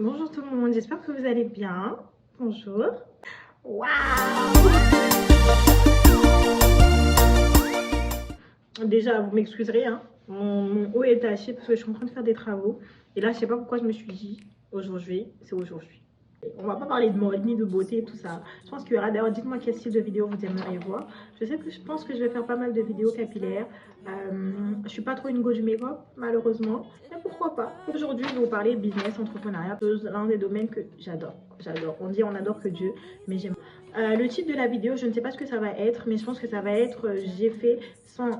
Bonjour tout le monde, j'espère que vous allez bien. Bonjour. Waouh! Déjà, vous m'excuserez, hein. Mon haut est taché parce que je suis en train de faire des travaux. Et là, je sais pas pourquoi je me suis dit, aujourd'hui, c'est aujourd'hui. On va pas parler de mode ni de beauté, tout ça. Je pense qu'il y aura d'ailleurs, dites-moi quel style de vidéo vous aimeriez voir. Je pense que je vais faire pas mal de vidéos capillaires. Je suis pas trop une go du make-up, malheureusement. Mais pourquoi pas. Aujourd'hui, je vais vous parler business, entrepreneuriat. L'un des domaines que j'adore. J'adore. On dit on adore que Dieu, mais j'aime. Le titre de la vidéo, je ne sais pas ce que ça va être, mais je pense que ça va être j'ai fait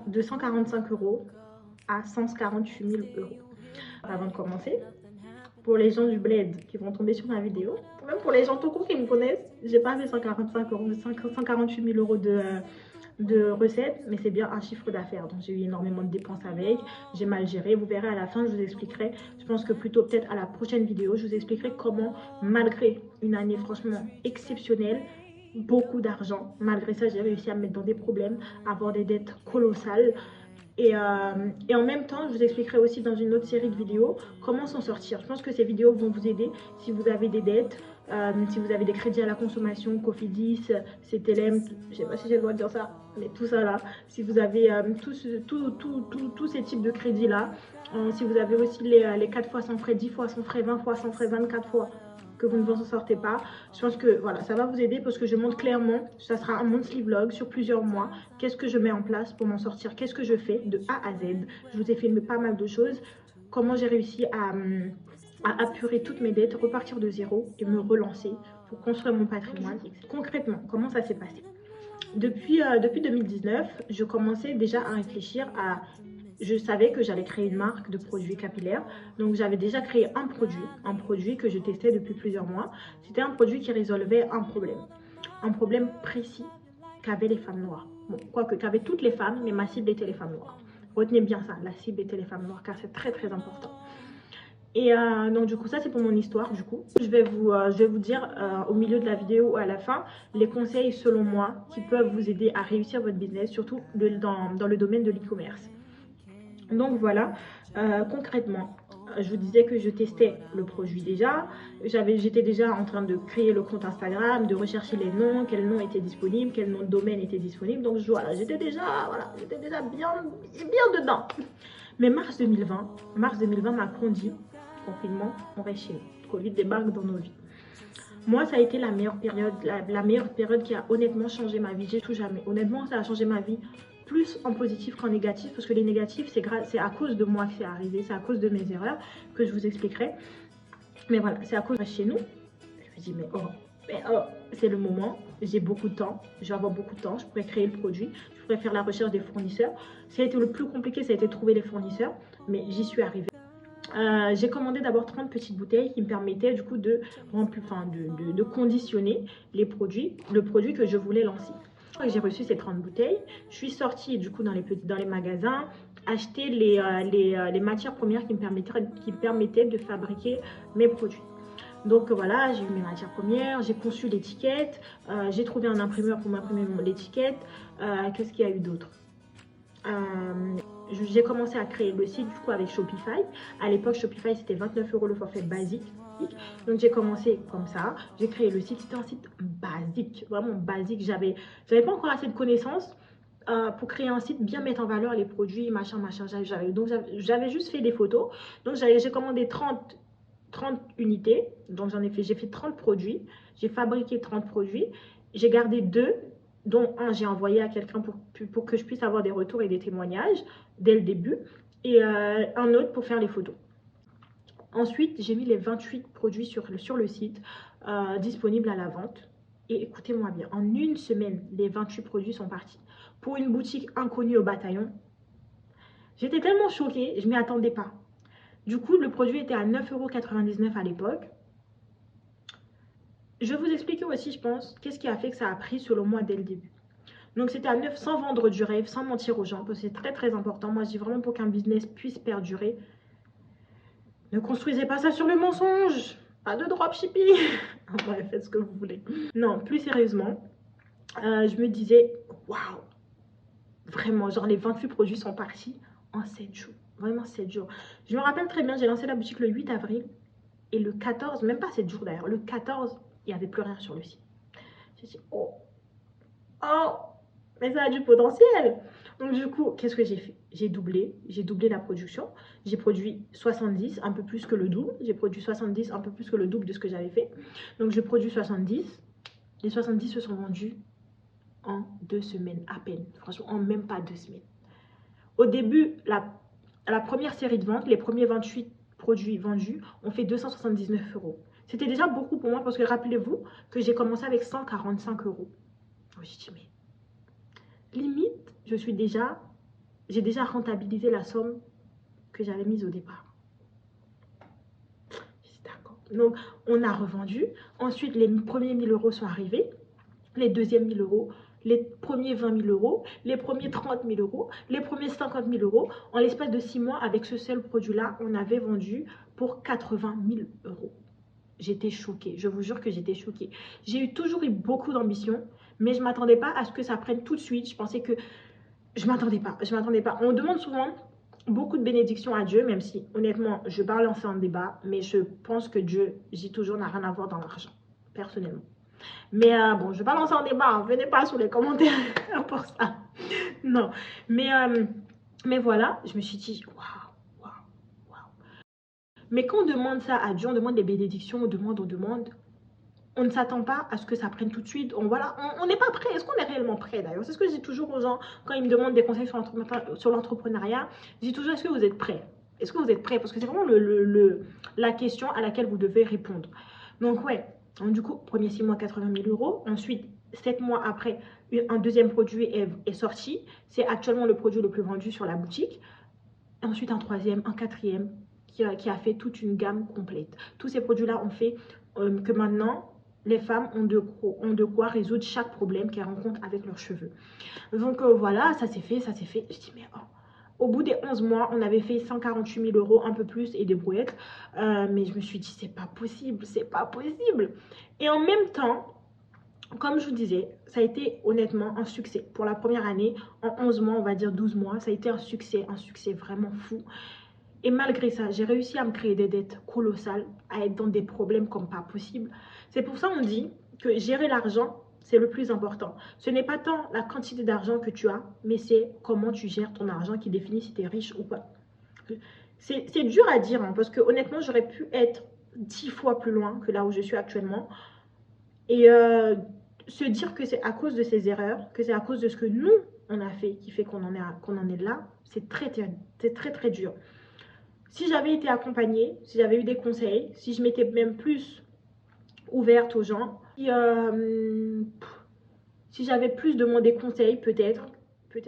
de 145 euros à 148 000 euros. Avant de commencer, pour les gens du bled qui vont tomber sur ma vidéo, même pour les gens tout court qui me connaissent, j'ai pas fait 145 euros, 148 000 euros de recettes, mais c'est bien un chiffre d'affaires. Donc j'ai eu énormément de dépenses avec, j'ai mal géré. Vous verrez à la fin, je vous expliquerai. Je pense que plutôt peut-être à la prochaine vidéo, je vous expliquerai comment, malgré une année franchement exceptionnelle, beaucoup d'argent, malgré ça, j'ai réussi à me mettre dans des problèmes, à avoir des dettes colossales. Et en même temps, je vous expliquerai aussi dans une autre série de vidéos comment s'en sortir. Je pense que ces vidéos vont vous aider si vous avez des dettes, si vous avez des crédits à la consommation, Cofidis, CTLM, je ne sais pas si j'ai le droit de dire ça, mais tout ça là. Si vous avez tous ces types de crédits là, si vous avez aussi les 4 fois sans frais, 10 fois sans frais, 20 fois sans frais, 24 fois que vous ne vous en sortez pas, je pense que voilà, ça va vous aider parce que je montre clairement, ça sera un monthly vlog sur plusieurs mois, qu'est-ce que je mets en place pour m'en sortir, qu'est-ce que je fais de A à Z. Je vous ai filmé pas mal de choses, comment j'ai réussi à apurer toutes mes dettes, repartir de zéro et me relancer pour construire mon patrimoine. Concrètement, comment ça s'est passé? Depuis 2019, je commençais déjà à réfléchir à... Je savais que j'allais créer une marque de produits capillaires. Donc, j'avais déjà créé un produit que je testais depuis plusieurs mois. C'était un produit qui résolvait un problème précis qu'avaient les femmes noires. Bon, quoique, qu'avaient toutes les femmes, mais ma cible était les femmes noires. Retenez bien ça, la cible était les femmes noires, car c'est très très important. Et donc du coup, ça c'est pour mon histoire. Du coup, je vais vous dire au milieu de la vidéo ou à la fin les conseils selon moi qui peuvent vous aider à réussir votre business, surtout dans le domaine de l'e-commerce. Donc voilà, concrètement, je vous disais que je testais le produit déjà. J'étais déjà en train de créer le compte Instagram, de rechercher les noms, quel nom était disponible, quel nom de domaine était disponible. Donc voilà, j'étais déjà bien dedans. Mais mars 2020, Macron dit confinement, on reste chez nous. Covid débarque dans nos vies. Moi, ça a été la meilleure période qui a honnêtement changé ma vie. J'ai tout jamais. Honnêtement, ça a changé ma vie plus en positif qu'en négatif, parce que les négatifs, c'est à cause de moi que c'est arrivé, c'est à cause de mes erreurs que je vous expliquerai. Mais voilà, c'est à cause de chez nous. Je me dis, mais oh, c'est le moment, j'ai beaucoup de temps, je vais avoir beaucoup de temps, je pourrais créer le produit, je pourrais faire la recherche des fournisseurs. Ce qui a été le plus compliqué, ça a été de trouver les fournisseurs, mais j'y suis arrivée. J'ai commandé d'abord 30 petites bouteilles qui me permettaient du coup de conditionner le produit que je voulais lancer. J'ai reçu ces 30 bouteilles, je suis sortie du coup dans les magasins, acheter les matières premières qui me permettaient de fabriquer mes produits. Donc voilà, j'ai eu mes matières premières, j'ai conçu l'étiquette, j'ai trouvé un imprimeur pour m'imprimer l'étiquette. Qu'est-ce qu'il y a eu d'autre? J'ai commencé à créer le site du coup avec Shopify. À l'époque, Shopify c'était 29 € le forfait basique. Donc j'ai commencé comme ça. J'ai créé le site. C'était un site basique, vraiment basique. J'avais pas encore assez de connaissances pour créer un site, bien mettre en valeur les produits, machin. Donc j'avais juste fait des photos. Donc j'ai commandé 30 unités. Donc j'ai fait 30 produits. J'ai fabriqué 30 produits. J'ai gardé 2, dont un j'ai envoyé à quelqu'un pour que je puisse avoir des retours et des témoignages dès le début, et un autre pour faire les photos. Ensuite, j'ai mis les 28 produits sur le site disponibles à la vente. Et écoutez-moi bien, en une semaine, les 28 produits sont partis. Pour une boutique inconnue au bataillon, j'étais tellement choquée, je ne m'y attendais pas. Du coup, le produit était à 9,99 € à l'époque. Je vais vous expliquer aussi, je pense, qu'est-ce qui a fait que ça a pris selon moi dès le début. Donc c'était à 9, sans vendre du rêve, sans mentir aux gens, parce que c'est très très important. Moi je dis vraiment, pour qu'un business puisse perdurer, ne construisez pas ça sur le mensonge. Pas de dropshipping. Bref, faites ce que vous voulez. Non, plus sérieusement, je me disais, waouh, vraiment, genre les 28 produits sont partis en 7 jours. Vraiment 7 jours. Je me rappelle très bien, j'ai lancé la boutique le 8 avril. Et le 14, même pas 7 jours d'ailleurs, le 14, il n'y avait plus rien sur le site. J'ai dit, oh, oh, mais ça a du potentiel. Donc du coup, qu'est-ce que j'ai fait? J'ai doublé la production. J'ai produit 70, un peu plus que le double. J'ai produit 70, un peu plus que le double de ce que j'avais fait. Donc je produis 70. Les 70 se sont vendus en 2 semaines à peine. Franchement, en même pas 2 semaines. Au début, la première série de ventes, les premiers 28 produits vendus ont fait 279 euros. C'était déjà beaucoup pour moi parce que rappelez-vous que j'ai commencé avec 145 euros. J'ai dit, mais limite, j'ai déjà rentabilisé la somme que j'avais mise au départ. D'accord. Donc, on a revendu. Ensuite, les premiers 1000 euros sont arrivés. Les deuxièmes 1000 euros, les premiers 20 000 euros, les premiers 30 000 euros, les premiers 50 000 euros. En l'espace de 6 mois, avec ce seul produit-là, on avait vendu pour 80 000 euros. J'étais choquée, je vous jure que j'étais choquée. J'ai toujours eu beaucoup d'ambition, mais je ne m'attendais pas à ce que ça prenne tout de suite. Je pensais que... Je ne m'attendais pas. On demande souvent beaucoup de bénédictions à Dieu, même si, honnêtement, je ne vais pas lancer un débat, mais je pense que Dieu, j'ai toujours, n'a rien à voir dans l'argent, personnellement. Mais bon, je ne vais pas lancer un débat, hein. Venez pas sous les commentaires pour ça. Non, mais voilà, je me suis dit, waouh. Mais quand on demande ça à Dieu, on demande des bénédictions, on demande, on ne s'attend pas à ce que ça prenne tout de suite. On n'est pas prêt. Est-ce qu'on est réellement prêt d'ailleurs? C'est ce que je dis toujours aux gens quand ils me demandent des conseils sur l'entrepreneuriat. Je dis toujours, est-ce que vous êtes prêt? Est-ce que vous êtes prêt? Parce que c'est vraiment la question à laquelle vous devez répondre. Donc ouais, donc, du coup, premier 6 mois, 80 000 euros. Ensuite, 7 mois après, un deuxième produit est sorti. C'est actuellement le produit le plus vendu sur la boutique. Ensuite, un troisième, un quatrième qui a fait toute une gamme complète. Tous ces produits-là ont fait que maintenant, les femmes ont de quoi résoudre chaque problème qu'elles rencontrent avec leurs cheveux. Donc voilà, ça s'est fait. Je dis, mais oh. Au bout des 11 mois, on avait fait 148 000 euros, un peu plus, et des brouettes. Mais je me suis dit, c'est pas possible. Et en même temps, comme je vous disais, ça a été honnêtement un succès. Pour la première année, en 11 mois, on va dire 12 mois, ça a été un succès vraiment fou. Et malgré ça, j'ai réussi à me créer des dettes colossales, à être dans des problèmes comme pas possible. C'est pour ça qu'on dit que gérer l'argent, c'est le plus important. Ce n'est pas tant la quantité d'argent que tu as, mais c'est comment tu gères ton argent qui définit si tu es riche ou pas. C'est dur à dire, hein, parce que honnêtement, j'aurais pu être 10 fois plus loin que là où je suis actuellement. Et se dire que c'est à cause de ces erreurs, que c'est à cause de ce que nous, on a fait, qui fait qu'on en est là, c'est très dur. Si j'avais été accompagnée, si j'avais eu des conseils, si je m'étais même plus ouverte aux gens, si j'avais plus demandé conseils peut-être.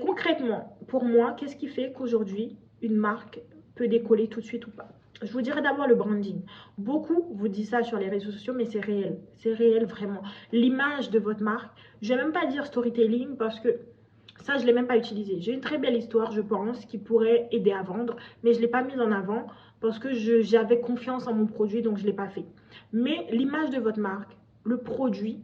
Concrètement, pour moi, qu'est-ce qui fait qu'aujourd'hui, une marque peut décoller tout de suite ou pas? Je vous dirais d'abord le branding. Beaucoup vous disent ça sur les réseaux sociaux, mais c'est réel vraiment. L'image de votre marque, je ne vais même pas dire storytelling parce que ça, je ne l'ai même pas utilisé. J'ai une très belle histoire, je pense, qui pourrait aider à vendre, mais je ne l'ai pas mise en avant parce que j'avais confiance en mon produit, donc je ne l'ai pas fait. Mais l'image de votre marque, le produit,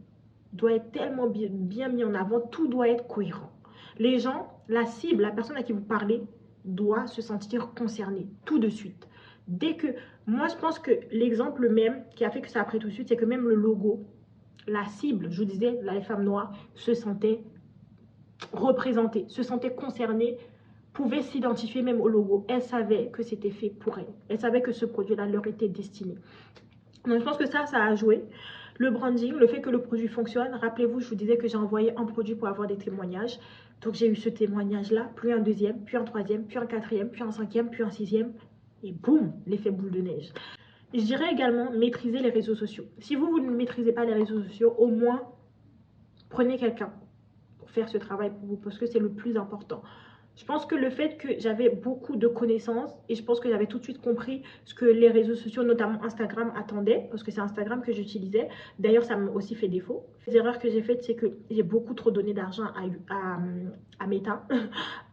doit être tellement bien mis en avant, tout doit être cohérent. Les gens, la cible, la personne à qui vous parlez, doit se sentir concernée tout de suite. Dès que, moi je pense que l'exemple même qui a fait que ça a pris tout de suite, c'est que même le logo, la cible, je vous disais, les femmes noires se sentaient représentées, se sentaient concernées, pouvaient s'identifier même au logo. Elles savaient que c'était fait pour elles. Elles savaient que ce produit-là leur était destiné. Donc je pense que ça a joué. Le branding, le fait que le produit fonctionne. Rappelez-vous, je vous disais que j'ai envoyé un produit pour avoir des témoignages. Donc j'ai eu ce témoignage-là, puis un deuxième, puis un troisième, puis un quatrième, puis un cinquième, puis un sixième. Et boum, l'effet boule de neige. Je dirais également maîtriser les réseaux sociaux. Si vous ne maîtrisez pas les réseaux sociaux, au moins prenez quelqu'un pour faire ce travail pour vous, parce que c'est le plus important. Je pense que le fait que j'avais beaucoup de connaissances et je pense que j'avais tout de suite compris ce que les réseaux sociaux, notamment Instagram, attendaient, parce que c'est Instagram que j'utilisais. D'ailleurs, ça m'a aussi fait défaut. Les erreurs que j'ai faites, c'est que j'ai beaucoup trop donné d'argent à Meta,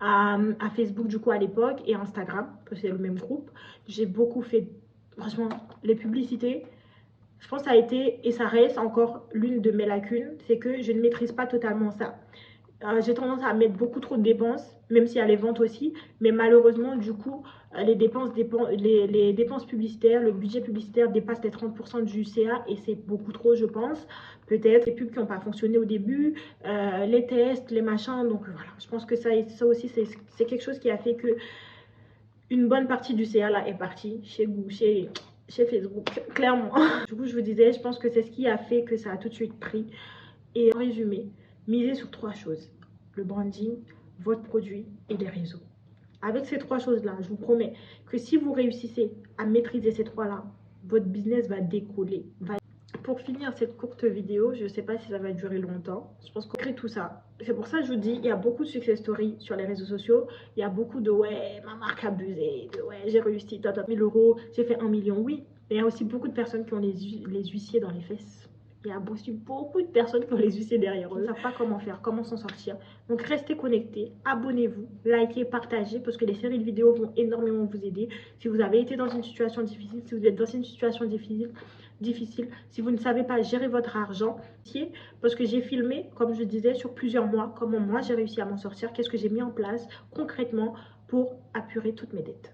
à Facebook du coup à l'époque et à Instagram, parce que c'est le même groupe. J'ai beaucoup fait, franchement, les publicités. Je pense que ça a été et ça reste encore l'une de mes lacunes, c'est que je ne maîtrise pas totalement ça. J'ai tendance à mettre beaucoup trop de dépenses, même s'il y a les ventes aussi. Mais malheureusement, du coup, les dépenses publicitaires, le budget publicitaire dépasse les 30% du CA et c'est beaucoup trop, je pense. Peut-être les pubs qui n'ont pas fonctionné au début, les tests, les machins. Donc voilà, je pense que ça aussi, c'est quelque chose qui a fait que une bonne partie du CA là est partie chez Facebook, clairement. Du coup, je vous disais, je pense que c'est ce qui a fait que ça a tout de suite pris. Et en résumé, misez sur 3 choses. Le branding, votre produit et les réseaux. Avec ces 3 choses-là, je vous promets que si vous réussissez à maîtriser ces 3-là, votre business va décoller. Pour finir cette courte vidéo, je ne sais pas si ça va durer longtemps. Je pense qu'on crée tout ça. C'est pour ça que je vous dis, il y a beaucoup de success stories sur les réseaux sociaux. Il y a beaucoup de ouais, ma marque a buzzé, de ouais, j'ai réussi, 1000 euros, j'ai fait 1 million. Oui, mais il y a aussi beaucoup de personnes qui ont les huissiers dans les fesses. Il y a aussi beaucoup de personnes qui ont les huissiers derrière eux. Ils ne savent pas comment faire, comment s'en sortir. Donc restez connectés, abonnez-vous, likez, partagez parce que les séries de vidéos vont énormément vous aider. Si vous avez été dans une situation difficile, si vous êtes dans une situation difficile, si vous ne savez pas gérer votre argent, parce que j'ai filmé, comme je disais, sur plusieurs mois, comment moi j'ai réussi à m'en sortir, qu'est-ce que j'ai mis en place concrètement pour apurer toutes mes dettes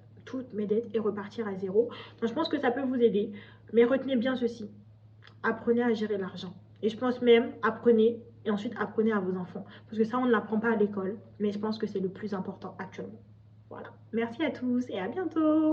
et repartir à zéro. Donc je pense que ça peut vous aider, mais retenez bien ceci, apprenez à gérer l'argent. Et je pense même, apprenez, et ensuite apprenez à vos enfants. Parce que ça, on ne l'apprend pas à l'école, mais je pense que c'est le plus important actuellement. Voilà. Merci à tous et à bientôt.